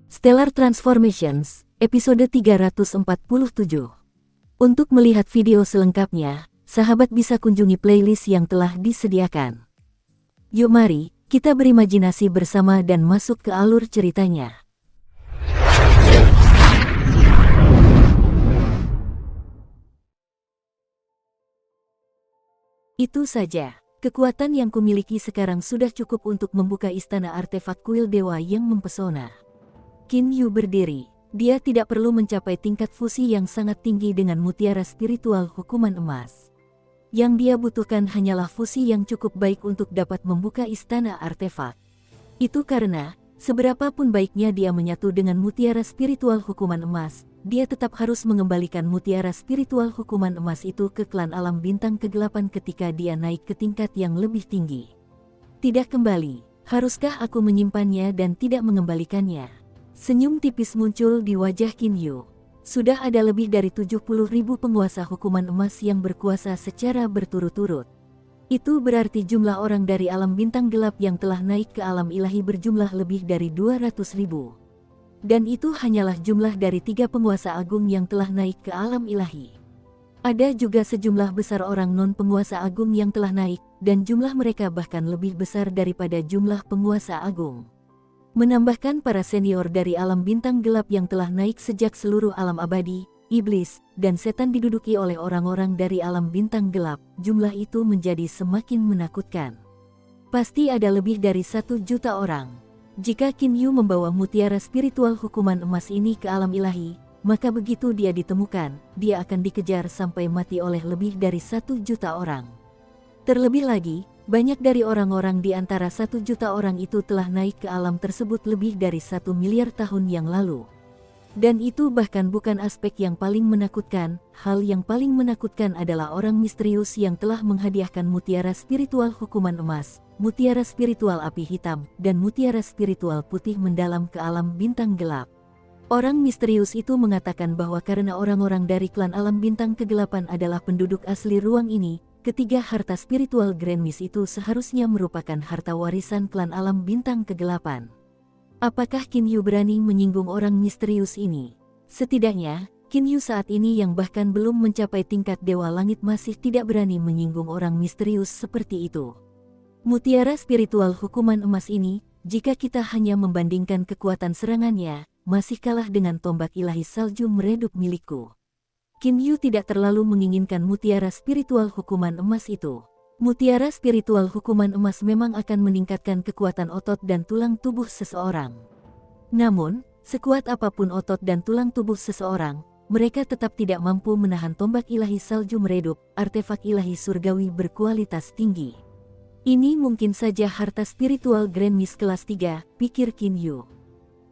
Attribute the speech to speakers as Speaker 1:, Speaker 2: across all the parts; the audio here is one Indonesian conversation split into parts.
Speaker 1: Stellar Transformations, episode 347. Untuk melihat video selengkapnya, sahabat bisa kunjungi playlist yang telah disediakan. Yuk mari, kita berimajinasi bersama dan masuk ke alur ceritanya. Itu saja, kekuatan yang kumiliki sekarang sudah cukup untuk membuka istana artefak kuil dewa yang mempesona. Qin Yu berdiri. Dia tidak perlu mencapai tingkat fusi yang sangat tinggi dengan mutiara spiritual hukuman emas. Yang dia butuhkan hanyalah fusi yang cukup baik untuk dapat membuka istana artefak. Itu karena, seberapapun baiknya dia menyatu dengan mutiara spiritual hukuman emas, dia tetap harus mengembalikan mutiara spiritual hukuman emas itu ke klan alam bintang kegelapan ketika dia naik ke tingkat yang lebih tinggi. Tidak kembali, haruskah aku menyimpannya dan tidak mengembalikannya? Senyum tipis muncul di wajah Qin Yu. Sudah ada lebih dari 70.000 penguasa hukuman emas yang berkuasa secara berturut-turut. Itu berarti jumlah orang dari alam bintang gelap yang telah naik ke alam ilahi berjumlah lebih dari 200.000. Dan itu hanyalah jumlah dari 3 penguasa agung yang telah naik ke alam ilahi. Ada juga sejumlah besar orang non-penguasa agung yang telah naik, dan jumlah mereka bahkan lebih besar daripada jumlah penguasa agung. Menambahkan para senior dari alam bintang gelap yang telah naik sejak seluruh alam abadi, iblis, dan setan diduduki oleh orang-orang dari alam bintang gelap, jumlah itu menjadi semakin menakutkan. Pasti ada lebih dari 1 juta orang. Jika Qin Yu membawa mutiara spiritual hukuman emas ini ke alam ilahi, maka begitu dia ditemukan, dia akan dikejar sampai mati oleh lebih dari 1 juta orang. Terlebih lagi, banyak dari orang-orang di antara 1 juta orang itu telah naik ke alam tersebut lebih dari 1 miliar tahun yang lalu. Dan itu bahkan bukan aspek yang paling menakutkan, hal yang paling menakutkan adalah orang misterius yang telah menghadiahkan mutiara spiritual hukuman emas, mutiara spiritual api hitam, dan mutiara spiritual putih mendalam ke alam bintang gelap. Orang misterius itu mengatakan bahwa karena orang-orang dari klan alam bintang kegelapan adalah penduduk asli ruang ini, ketiga harta spiritual Grand Mist itu seharusnya merupakan harta warisan klan alam bintang kegelapan. Apakah Qin Yu berani menyinggung orang misterius ini? Setidaknya, Qin Yu saat ini yang bahkan belum mencapai tingkat dewa langit masih tidak berani menyinggung orang misterius seperti itu. Mutiara spiritual hukuman emas ini, jika kita hanya membandingkan kekuatan serangannya, masih kalah dengan tombak ilahi salju meredup milikku. Qin Yu tidak terlalu menginginkan mutiara spiritual hukuman emas itu. Mutiara spiritual hukuman emas memang akan meningkatkan kekuatan otot dan tulang tubuh seseorang. Namun, sekuat apapun otot dan tulang tubuh seseorang, mereka tetap tidak mampu menahan tombak ilahi salju meredup, artefak ilahi surgawi berkualitas tinggi. Ini mungkin saja harta spiritual Grand Mist kelas 3, pikir Qin Yu.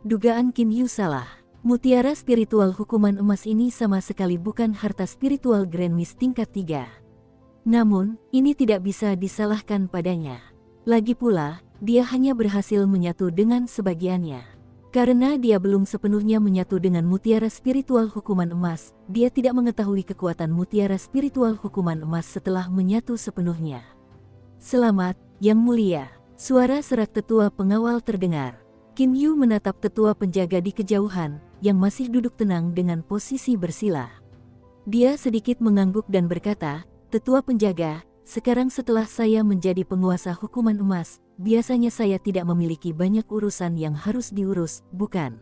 Speaker 1: Dugaan Qin Yu salah. Mutiara spiritual hukuman emas ini sama sekali bukan harta spiritual Grand Mist tingkat 3. Namun, ini tidak bisa disalahkan padanya. Lagi pula, dia hanya berhasil menyatu dengan sebagiannya. Karena dia belum sepenuhnya menyatu dengan mutiara spiritual hukuman emas, dia tidak mengetahui kekuatan mutiara spiritual hukuman emas setelah menyatu sepenuhnya. Selamat, Yang Mulia, suara serak tetua pengawal terdengar. Qin Yu menatap tetua penjaga di kejauhan, yang masih duduk tenang dengan posisi bersila. Dia sedikit mengangguk dan berkata, "Tetua penjaga, sekarang setelah saya menjadi penguasa hukuman emas, biasanya saya tidak memiliki banyak urusan yang harus diurus, bukan?"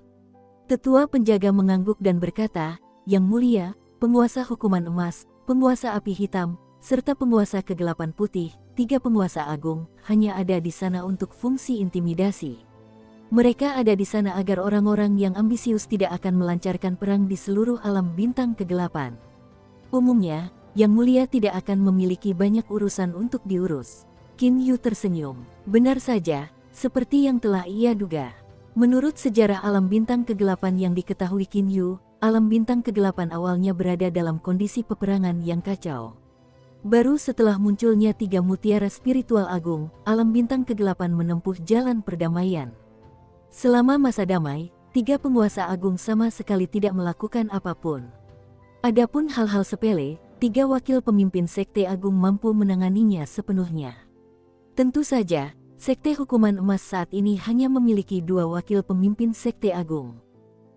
Speaker 1: Tetua penjaga mengangguk dan berkata, "Yang Mulia, penguasa hukuman emas, penguasa api hitam, serta penguasa kegelapan putih, 3 penguasa agung, hanya ada di sana untuk fungsi intimidasi. Mereka ada di sana agar orang-orang yang ambisius tidak akan melancarkan perang di seluruh alam bintang kegelapan. Umumnya, Yang Mulia tidak akan memiliki banyak urusan untuk diurus." Qin Yu tersenyum. Benar saja, seperti yang telah ia duga. Menurut sejarah alam bintang kegelapan yang diketahui Qin Yu, alam bintang kegelapan awalnya berada dalam kondisi peperangan yang kacau. Baru setelah munculnya 3 mutiara spiritual agung, alam bintang kegelapan menempuh jalan perdamaian. Selama masa damai, 3 penguasa agung sama sekali tidak melakukan apapun. Adapun hal-hal sepele, 3 wakil pemimpin sekte agung mampu menanganinya sepenuhnya. Tentu saja, sekte hukuman emas saat ini hanya memiliki 2 wakil pemimpin sekte agung.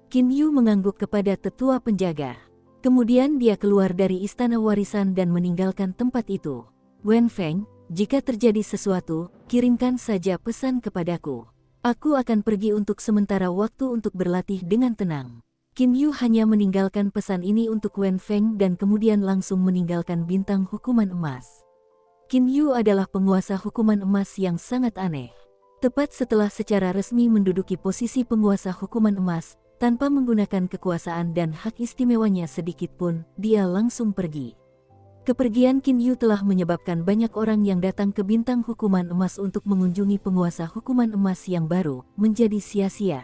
Speaker 1: Qin Yu mengangguk kepada tetua penjaga. Kemudian dia keluar dari istana warisan dan meninggalkan tempat itu. Wen Feng, jika terjadi sesuatu, kirimkan saja pesan kepadaku. Aku akan pergi untuk sementara waktu untuk berlatih dengan tenang. Qin Yu hanya meninggalkan pesan ini untuk Wen Feng dan kemudian langsung meninggalkan bintang hukuman emas. Qin Yu adalah penguasa hukuman emas yang sangat aneh. Tepat setelah secara resmi menduduki posisi penguasa hukuman emas, tanpa menggunakan kekuasaan dan hak istimewanya sedikitpun, dia langsung pergi. Kepergian Qin Yu telah menyebabkan banyak orang yang datang ke bintang hukuman emas untuk mengunjungi penguasa hukuman emas yang baru, menjadi sia-sia.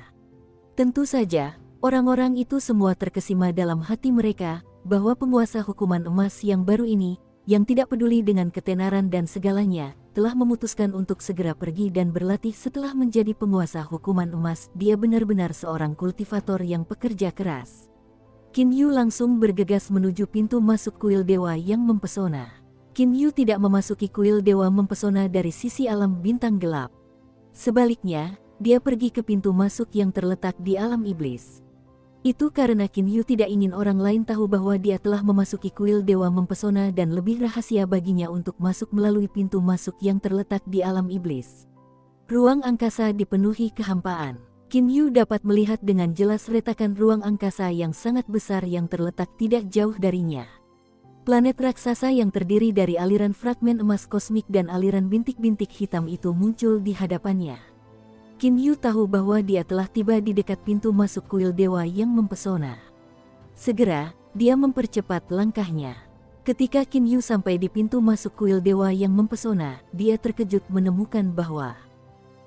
Speaker 1: Tentu saja, orang-orang itu semua terkesima dalam hati mereka, bahwa penguasa hukuman emas yang baru ini, yang tidak peduli dengan ketenaran dan segalanya, telah memutuskan untuk segera pergi dan berlatih setelah menjadi penguasa hukuman emas. Dia benar-benar seorang kultivator yang pekerja keras. Qin Yu langsung bergegas menuju pintu masuk kuil dewa yang mempesona. Qin Yu tidak memasuki kuil dewa mempesona dari sisi alam bintang gelap. Sebaliknya, dia pergi ke pintu masuk yang terletak di alam iblis. Itu karena Qin Yu tidak ingin orang lain tahu bahwa dia telah memasuki kuil dewa mempesona dan lebih rahasia baginya untuk masuk melalui pintu masuk yang terletak di alam iblis. Ruang angkasa dipenuhi kehampaan. Qin Yu dapat melihat dengan jelas retakan ruang angkasa yang sangat besar yang terletak tidak jauh darinya. Planet raksasa yang terdiri dari aliran fragmen emas kosmik dan aliran bintik-bintik hitam itu muncul di hadapannya. Qin Yu tahu bahwa dia telah tiba di dekat pintu masuk kuil dewa yang mempesona. Segera, dia mempercepat langkahnya. Ketika Qin Yu sampai di pintu masuk kuil dewa yang mempesona, dia terkejut menemukan bahwa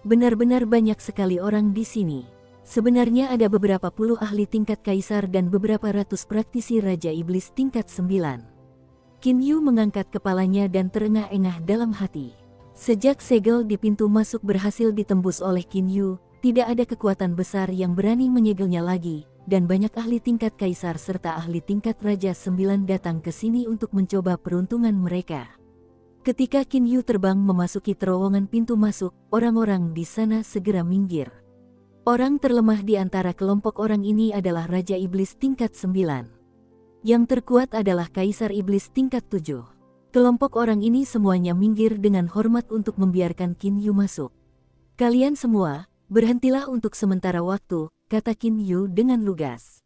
Speaker 1: benar-benar banyak sekali orang di sini. Sebenarnya ada beberapa puluh ahli tingkat kaisar dan beberapa ratus praktisi Raja Iblis tingkat 9. Qin Yu mengangkat kepalanya dan terengah-engah dalam hati. Sejak segel di pintu masuk berhasil ditembus oleh Qin Yu, tidak ada kekuatan besar yang berani menyegelnya lagi, dan banyak ahli tingkat kaisar serta ahli tingkat Raja 9 datang ke sini untuk mencoba peruntungan mereka. Ketika Qin Yu terbang memasuki terowongan pintu masuk, orang-orang di sana segera minggir. Orang terlemah di antara kelompok orang ini adalah Raja Iblis tingkat 9. Yang terkuat adalah Kaisar Iblis tingkat 7. Kelompok orang ini semuanya minggir dengan hormat untuk membiarkan Qin Yu masuk. Kalian semua, berhentilah untuk sementara waktu, kata Qin Yu dengan lugas.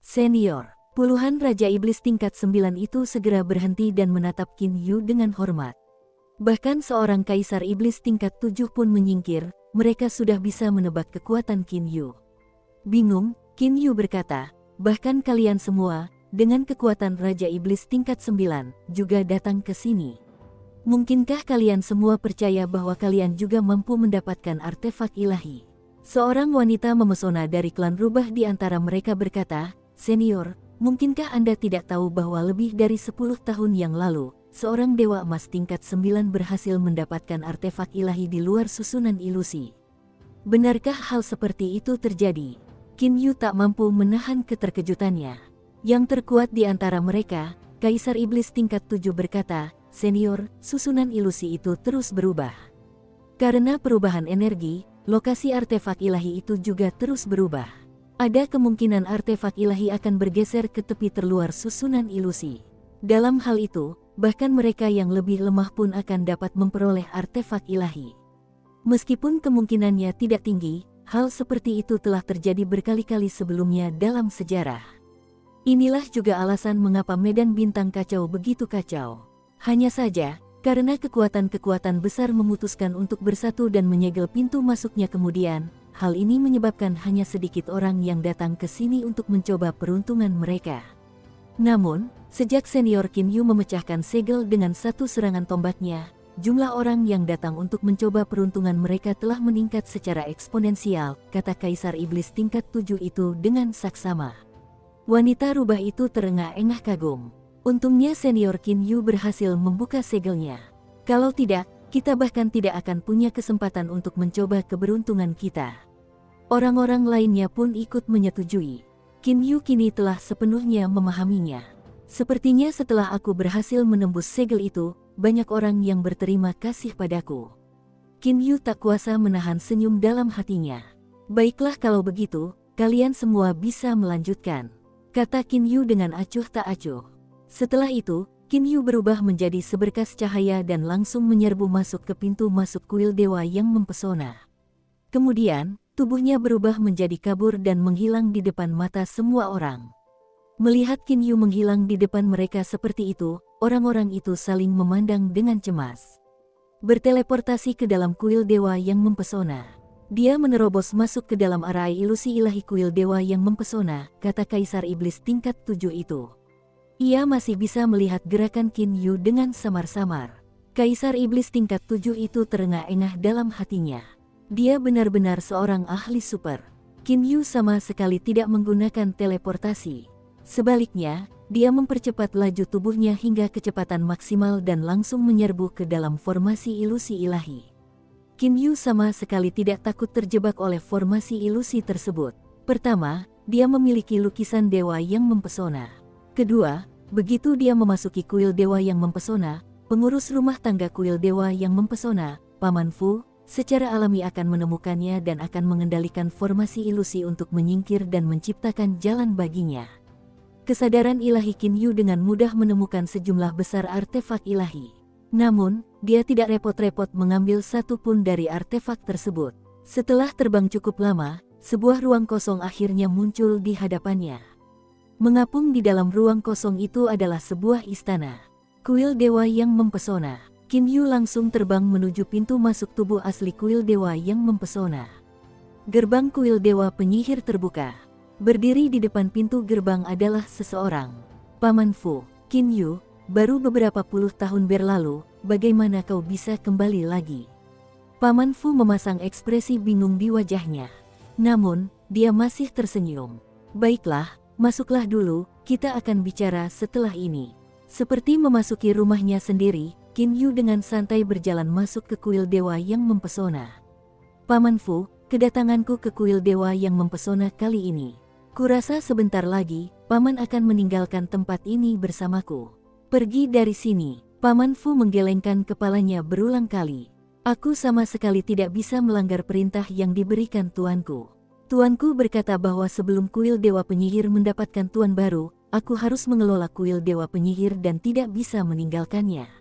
Speaker 1: Senior, puluhan Raja Iblis tingkat 9 itu segera berhenti dan menatap Qin Yu dengan hormat. Bahkan seorang Kaisar Iblis tingkat 7 pun menyingkir, mereka sudah bisa menebak kekuatan Qin Yu. Bingung, Qin Yu berkata, bahkan kalian semua, dengan kekuatan Raja Iblis tingkat 9, juga datang ke sini. Mungkinkah kalian semua percaya bahwa kalian juga mampu mendapatkan artefak ilahi? Seorang wanita memesona dari klan rubah di antara mereka berkata, Senior, mungkinkah Anda tidak tahu bahwa lebih dari 10 tahun yang lalu, seorang dewa emas tingkat 9 berhasil mendapatkan artefak ilahi di luar susunan ilusi? Benarkah hal seperti itu terjadi? Qin Yu tak mampu menahan keterkejutannya. Yang terkuat di antara mereka, Kaisar Iblis tingkat 7 berkata, Senior, susunan ilusi itu terus berubah. Karena perubahan energi, lokasi artefak ilahi itu juga terus berubah. Ada kemungkinan artefak ilahi akan bergeser ke tepi terluar susunan ilusi. Dalam hal itu, bahkan mereka yang lebih lemah pun akan dapat memperoleh artefak ilahi. Meskipun kemungkinannya tidak tinggi, hal seperti itu telah terjadi berkali-kali sebelumnya dalam sejarah. Inilah juga alasan mengapa medan bintang kacau begitu kacau. Hanya saja, karena kekuatan-kekuatan besar memutuskan untuk bersatu dan menyegel pintu masuknya kemudian, hal ini menyebabkan hanya sedikit orang yang datang ke sini untuk mencoba peruntungan mereka. Namun, sejak senior Qin Yu memecahkan segel dengan satu serangan tombaknya, jumlah orang yang datang untuk mencoba peruntungan mereka telah meningkat secara eksponensial, kata Kaisar Iblis tingkat 7 itu dengan saksama. Wanita rubah itu terengah-engah kagum. Untungnya senior Qin Yu berhasil membuka segelnya. Kalau tidak, kita bahkan tidak akan punya kesempatan untuk mencoba keberuntungan kita. Orang-orang lainnya pun ikut menyetujui. Qin Yu kini telah sepenuhnya memahaminya. Sepertinya setelah aku berhasil menembus segel itu, banyak orang yang berterima kasih padaku. Qin Yu tak kuasa menahan senyum dalam hatinya. Baiklah kalau begitu, kalian semua bisa melanjutkan, kata Qin Yu dengan acuh tak acuh. Setelah itu, Qin Yu berubah menjadi seberkas cahaya dan langsung menyerbu masuk ke pintu masuk kuil dewa yang mempesona. Kemudian, tubuhnya berubah menjadi kabur dan menghilang di depan mata semua orang. Melihat Qin Yu menghilang di depan mereka seperti itu, orang-orang itu saling memandang dengan cemas. Berteleportasi ke dalam kuil dewa yang mempesona. Dia menerobos masuk ke dalam arai ilusi ilahi kuil dewa yang mempesona, kata Kaisar Iblis tingkat 7 itu. Ia masih bisa melihat gerakan Qin Yu dengan samar-samar. Kaisar Iblis tingkat 7 itu terengah-engah dalam hatinya. Dia benar-benar seorang ahli super. Qin Yu sama sekali tidak menggunakan teleportasi. Sebaliknya, dia mempercepat laju tubuhnya hingga kecepatan maksimal dan langsung menyerbu ke dalam formasi ilusi ilahi. Qin Yu sama sekali tidak takut terjebak oleh formasi ilusi tersebut. Pertama, dia memiliki lukisan dewa yang mempesona. Kedua, begitu dia memasuki kuil dewa yang mempesona, pengurus rumah tangga kuil dewa yang mempesona, Paman Fu, secara alami akan menemukannya dan akan mengendalikan formasi ilusi untuk menyingkir dan menciptakan jalan baginya. Kesadaran ilahi Qin Yu dengan mudah menemukan sejumlah besar artefak ilahi. Namun, dia tidak repot-repot mengambil satu pun dari artefak tersebut. Setelah terbang cukup lama, sebuah ruang kosong akhirnya muncul di hadapannya. Mengapung di dalam ruang kosong itu adalah sebuah istana. Kuil dewa yang mempesona. Qin Yu langsung terbang menuju pintu masuk tubuh asli kuil dewa yang mempesona. Gerbang kuil dewa penyihir terbuka. Berdiri di depan pintu gerbang adalah seseorang. Paman Fu, Qin Yu, baru beberapa puluh tahun berlalu, bagaimana kau bisa kembali lagi? Paman Fu memasang ekspresi bingung di wajahnya. Namun, dia masih tersenyum. Baiklah, masuklah dulu, kita akan bicara setelah ini. Seperti memasuki rumahnya sendiri, Qin Yu dengan santai berjalan masuk ke kuil dewa yang mempesona. Paman Fu, kedatanganku ke kuil dewa yang mempesona kali ini. Kurasa sebentar lagi, Paman akan meninggalkan tempat ini bersamaku. Pergi dari sini. Paman Fu menggelengkan kepalanya berulang kali. Aku sama sekali tidak bisa melanggar perintah yang diberikan tuanku. Tuanku berkata bahwa sebelum kuil dewa penyihir mendapatkan tuan baru, aku harus mengelola kuil dewa penyihir dan tidak bisa meninggalkannya.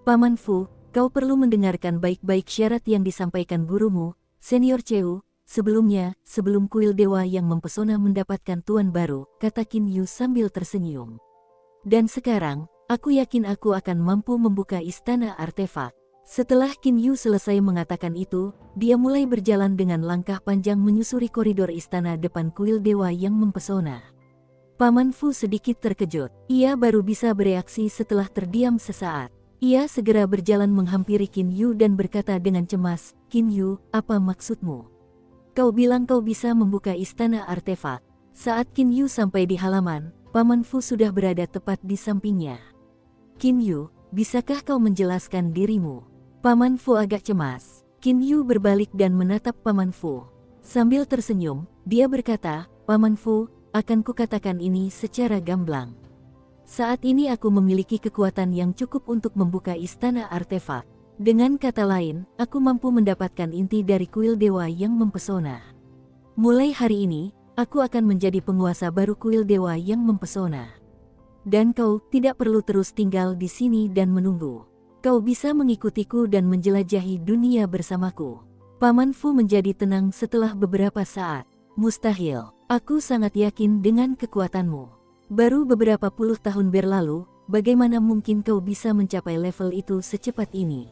Speaker 1: Paman Fu, kau perlu mendengarkan baik-baik syarat yang disampaikan gurumu, Senior Cheu. Sebelumnya, sebelum kuil dewa yang mempesona mendapatkan tuan baru, kata Qin Yu sambil tersenyum. Dan sekarang, aku yakin aku akan mampu membuka istana artefak. Setelah Qin Yu selesai mengatakan itu, dia mulai berjalan dengan langkah panjang menyusuri koridor istana depan kuil dewa yang mempesona. Paman Fu sedikit terkejut. Ia baru bisa bereaksi setelah terdiam sesaat. Ia segera berjalan menghampiri Qin Yu dan berkata dengan cemas, Qin Yu, apa maksudmu? Kau bilang kau bisa membuka istana artefak. Saat Qin Yu sampai di halaman, Paman Fu sudah berada tepat di sampingnya. Qin Yu, bisakah kau menjelaskan dirimu? Paman Fu agak cemas. Qin Yu berbalik dan menatap Paman Fu. Sambil tersenyum, dia berkata, Paman Fu, akan kukatakan ini secara gamblang. Saat ini aku memiliki kekuatan yang cukup untuk membuka istana artefak. Dengan kata lain, aku mampu mendapatkan inti dari kuil dewa yang mempesona. Mulai hari ini, aku akan menjadi penguasa baru kuil dewa yang mempesona. Dan kau tidak perlu terus tinggal di sini dan menunggu. Kau bisa mengikutiku dan menjelajahi dunia bersamaku. Paman Fu menjadi tenang setelah beberapa saat. Mustahil, aku sangat yakin dengan kekuatanmu. Baru beberapa puluh tahun berlalu, bagaimana mungkin kau bisa mencapai level itu secepat ini?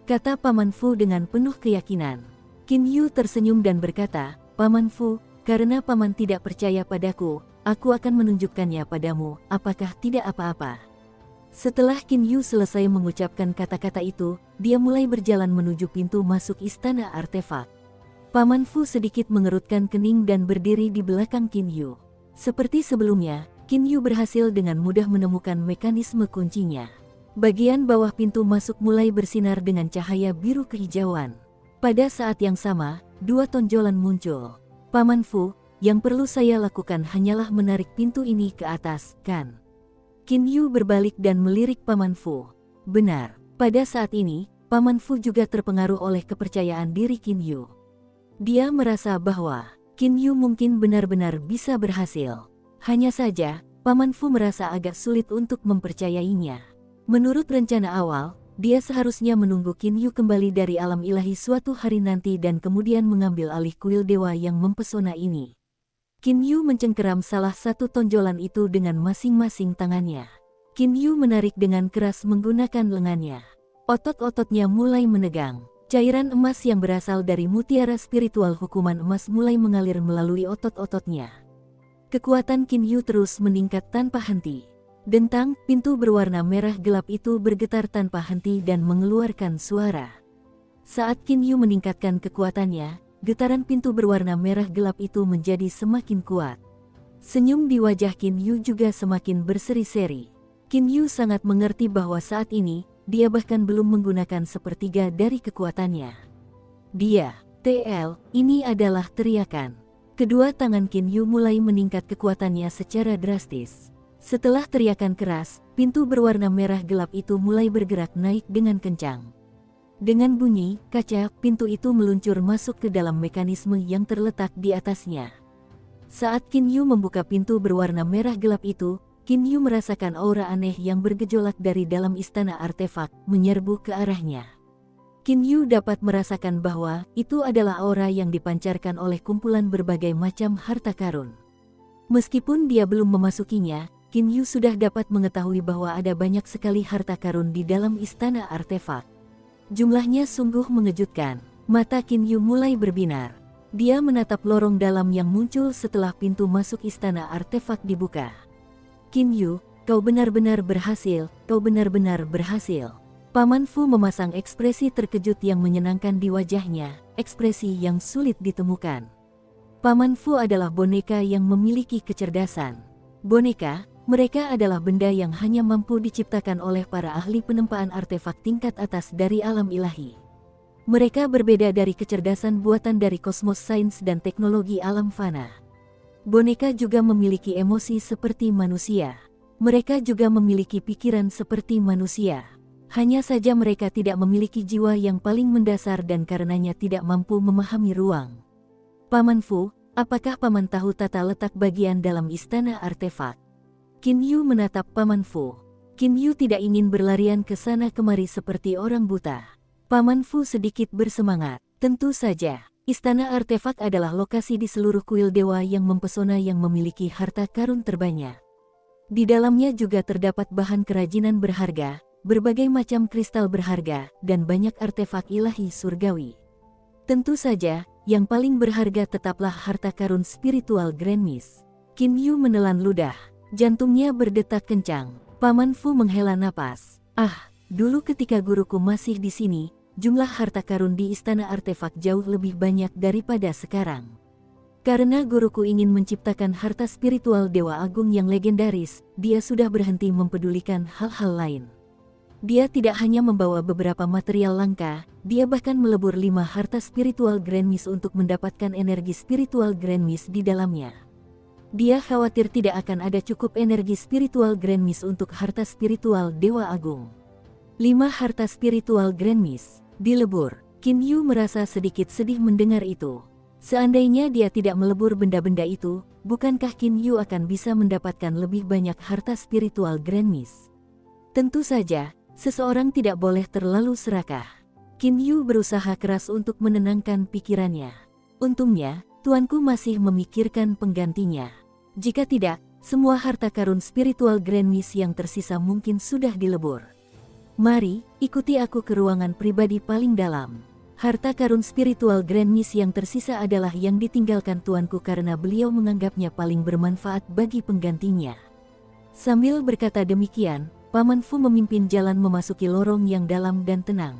Speaker 1: Kata Paman Fu dengan penuh keyakinan. Qin Yu tersenyum dan berkata, Paman Fu, karena Paman tidak percaya padaku, aku akan menunjukkannya padamu, apakah tidak apa-apa. Setelah Qin Yu selesai mengucapkan kata-kata itu, dia mulai berjalan menuju pintu masuk istana artefak. Paman Fu sedikit mengerutkan kening dan berdiri di belakang Qin Yu. Seperti sebelumnya, Qin Yu berhasil dengan mudah menemukan mekanisme kuncinya. Bagian bawah pintu masuk mulai bersinar dengan cahaya biru kehijauan. Pada saat yang sama, dua tonjolan muncul. Paman Fu, yang perlu saya lakukan hanyalah menarik pintu ini ke atas, kan? Qin Yu berbalik dan melirik Paman Fu. Benar, pada saat ini, Paman Fu juga terpengaruh oleh kepercayaan diri Qin Yu. Dia merasa bahwa Qin Yu mungkin benar-benar bisa berhasil. Hanya saja, Paman Fu merasa agak sulit untuk mempercayainya. Menurut rencana awal, dia seharusnya menunggu Qin Yu kembali dari alam ilahi suatu hari nanti dan kemudian mengambil alih kuil dewa yang mempesona ini. Qin Yu mencengkeram salah satu tonjolan itu dengan masing-masing tangannya. Qin Yu menarik dengan keras menggunakan lengannya. Otot-ototnya mulai menegang. Cairan emas yang berasal dari mutiara spiritual hukuman emas mulai mengalir melalui otot-ototnya. Kekuatan Qin Yu terus meningkat tanpa henti. Dentang, pintu berwarna merah gelap itu bergetar tanpa henti dan mengeluarkan suara. Saat Qin Yu meningkatkan kekuatannya, getaran pintu berwarna merah gelap itu menjadi semakin kuat. Senyum di wajah Qin Yu juga semakin berseri-seri. Qin Yu sangat mengerti bahwa saat ini, dia bahkan belum menggunakan sepertiga dari kekuatannya. Ini adalah teriakan. Kedua tangan Qin Yu mulai meningkat kekuatannya secara drastis. Setelah teriakan keras, pintu berwarna merah gelap itu mulai bergerak naik dengan kencang. Dengan bunyi, kaca pintu itu meluncur masuk ke dalam mekanisme yang terletak di atasnya. Saat Qin Yu membuka pintu berwarna merah gelap itu, Qin Yu merasakan aura aneh yang bergejolak dari dalam istana artefak, menyerbu ke arahnya. Qin Yu dapat merasakan bahwa itu adalah aura yang dipancarkan oleh kumpulan berbagai macam harta karun. Meskipun dia belum memasukinya, Qin Yu sudah dapat mengetahui bahwa ada banyak sekali harta karun di dalam istana artefak. Jumlahnya sungguh mengejutkan. Mata Qin Yu mulai berbinar. Dia menatap lorong dalam yang muncul setelah pintu masuk istana artefak dibuka. Qin Yu, kau benar-benar berhasil, kau benar-benar berhasil. Paman Fu memasang ekspresi terkejut yang menyenangkan di wajahnya, ekspresi yang sulit ditemukan. Paman Fu adalah boneka yang memiliki kecerdasan. Boneka, mereka adalah benda yang hanya mampu diciptakan oleh para ahli penempaan artefak tingkat atas dari alam ilahi. Mereka berbeda dari kecerdasan buatan dari kosmos sains dan teknologi alam fana. Boneka juga memiliki emosi seperti manusia. Mereka juga memiliki pikiran seperti manusia. Hanya saja mereka tidak memiliki jiwa yang paling mendasar dan karenanya tidak mampu memahami ruang. Paman Fu, apakah Paman tahu tata letak bagian dalam istana artefak? Qin Yu menatap Paman Fu. Qin Yu tidak ingin berlarian ke sana kemari seperti orang buta. Paman Fu sedikit bersemangat. Tentu saja. Istana artefak adalah lokasi di seluruh kuil dewa yang mempesona yang memiliki harta karun terbanyak. Di dalamnya juga terdapat bahan kerajinan berharga, berbagai macam kristal berharga, dan banyak artefak ilahi surgawi. Tentu saja, yang paling berharga tetaplah harta karun spiritual Grand Mist. Qin Yu menelan ludah, jantungnya berdetak kencang. Paman Fu menghela napas. Dulu ketika guruku masih di sini, jumlah harta karun di istana artefak jauh lebih banyak daripada sekarang. Karena guruku ingin menciptakan harta spiritual Dewa Agung yang legendaris, dia sudah berhenti mempedulikan hal-hal lain. Dia tidak hanya membawa beberapa material langka, dia bahkan melebur 5 harta spiritual Grand Mist untuk mendapatkan energi spiritual Grand Mist di dalamnya. Dia khawatir tidak akan ada cukup energi spiritual Grand Mist untuk harta spiritual Dewa Agung. 5 harta spiritual Grand Mist dilebur. Qin Yu merasa sedikit sedih mendengar itu. Seandainya dia tidak melebur benda-benda itu, bukankah Qin Yu akan bisa mendapatkan lebih banyak harta spiritual Grand Mist? Tentu saja, seseorang tidak boleh terlalu serakah. Qin Yu berusaha keras untuk menenangkan pikirannya. Untungnya, tuanku masih memikirkan penggantinya. Jika tidak, semua harta karun spiritual Grand Mist yang tersisa mungkin sudah dilebur. Mari, ikuti aku ke ruangan pribadi paling dalam. Harta karun spiritual Grand Mist yang tersisa adalah yang ditinggalkan tuanku karena beliau menganggapnya paling bermanfaat bagi penggantinya. Sambil berkata demikian, Paman Fu memimpin jalan memasuki lorong yang dalam dan tenang.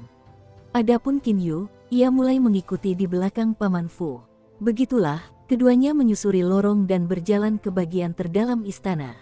Speaker 1: Adapun Qin Yu, ia mulai mengikuti di belakang Paman Fu. Begitulah, keduanya menyusuri lorong dan berjalan ke bagian terdalam istana.